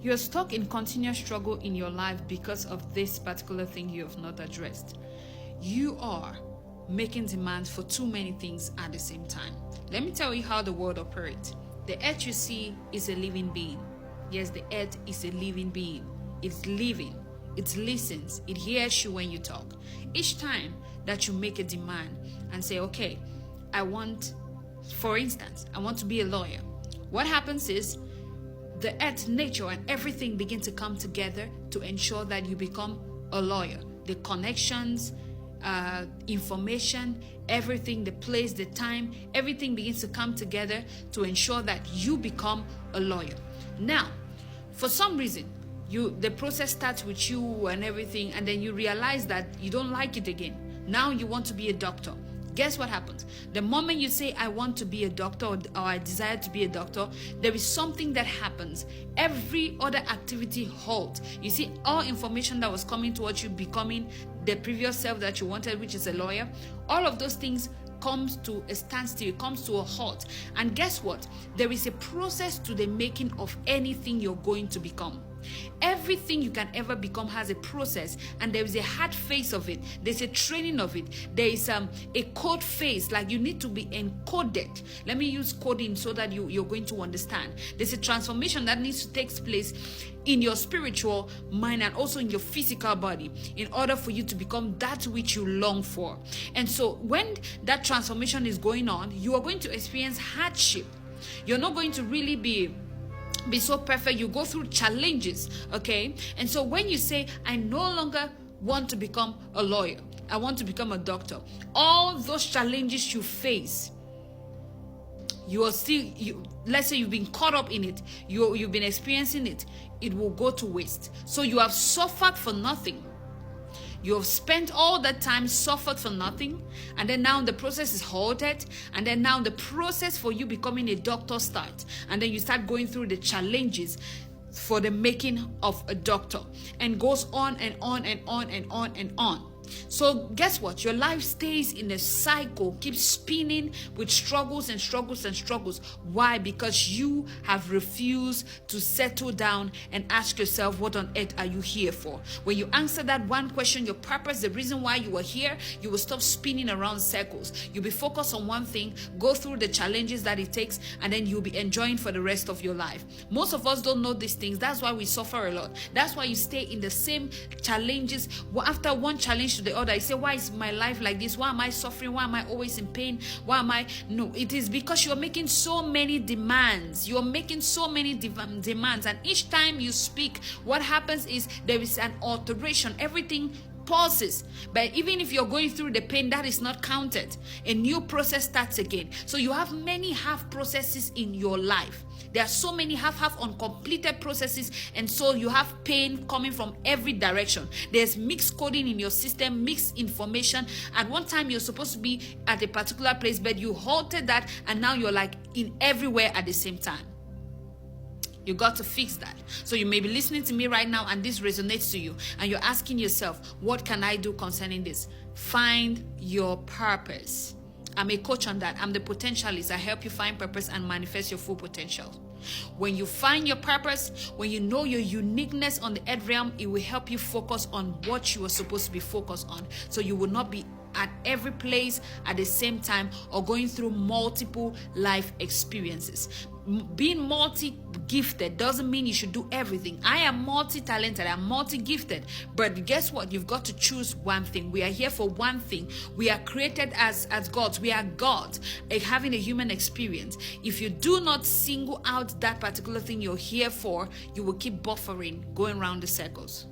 You're stuck in continuous struggle in your life because of this particular thing you have not addressed. You are making demands for too many things at the same time. Let me tell you how the world operates. The earth you see is a living being. Yes, the earth is a living being. It's living. It listens. It hears you when you talk. Each time that you make a demand and say, okay, for instance, I want to be a lawyer. What happens is the earth, nature, and everything begin to come together to ensure that you become a lawyer. The connections, information, everything, the place, the time, everything begins to come together to ensure that you become a lawyer. Now, for some reason, the process starts with you and everything, and then you realize that you don't like it again. Now you want to be a doctor. Guess what happens? The moment you say, I want to be a doctor, or I desire to be a doctor, there is something that happens. Every other activity halts. You see, all information that was coming towards you becoming the previous self that you wanted, which is a lawyer, all of those things comes to a standstill, it comes to a halt. And guess what? There is a process to the making of anything you're going to become. Everything you can ever become has a process, and there is a hard phase of it. There's a training of it. There is a code phase, like you need to be encoded. Let me use coding so that you're going to understand. There's a transformation that needs to take place in your spiritual mind and also in your physical body in order for you to become that which you long for. And so when that transformation is going on, you are going to experience hardship. You're not going to really be so perfect. You go through challenges, okay? And so when you say, I no longer want to become a lawyer, I want to become a doctor, all those challenges you face, you are still, let's say you've been caught up in it, you've been experiencing it, it will go to waste. So you have suffered for nothing. You have spent all that time, suffered for nothing, and then now the process is halted, and then now the process for you becoming a doctor starts, and then you start going through the challenges for the making of a doctor, and goes on and on and on and on and on. So guess what? Your life stays in a cycle, keeps spinning with struggles and struggles and struggles. Why? Because you have refused to settle down and ask yourself, what on earth are you here for? When you answer that one question, your purpose, the reason why you are here, you will stop spinning around circles. You'll be focused on one thing, go through the challenges that it takes, and then you'll be enjoying for the rest of your life. Most of us don't know these things. That's why we suffer a lot. That's why you stay in the same challenges. After one challenge to the other, I say, why is my life like this? Why am I suffering? Why am I always in pain? Why am I? No, it is because you're making so many demands. You're making so many demands, and each time you speak, what happens is there is an alteration. Everything pauses. But even if you're going through the pain, that is not counted. A new process starts again. So you have many half processes in your life. There are so many half uncompleted processes, and so you have pain coming from every direction. There's mixed coding in your system, mixed information. At one time you're supposed to be at a particular place, but you halted that, and now you're like in everywhere at the same time. You got to fix that. So you may be listening to me right now and this resonates to you, and you're asking yourself, what can I do concerning this? Find your purpose. I'm a coach on that. I'm the potentialist. I help you find purpose and manifest your full potential. When you find your purpose, when you know your uniqueness on the earth realm, it will help you focus on what you are supposed to be focused on. So you will not be at every place at the same time or going through multiple life experiences. Being multi-gifted doesn't mean you should do everything. I am multi-talented, I'm multi-gifted. But guess what? You've got to choose one thing. We are here for one thing. We are created as gods. We are gods, having a human experience. If you do not single out that particular thing you're here for, you will keep buffering, going around the circles.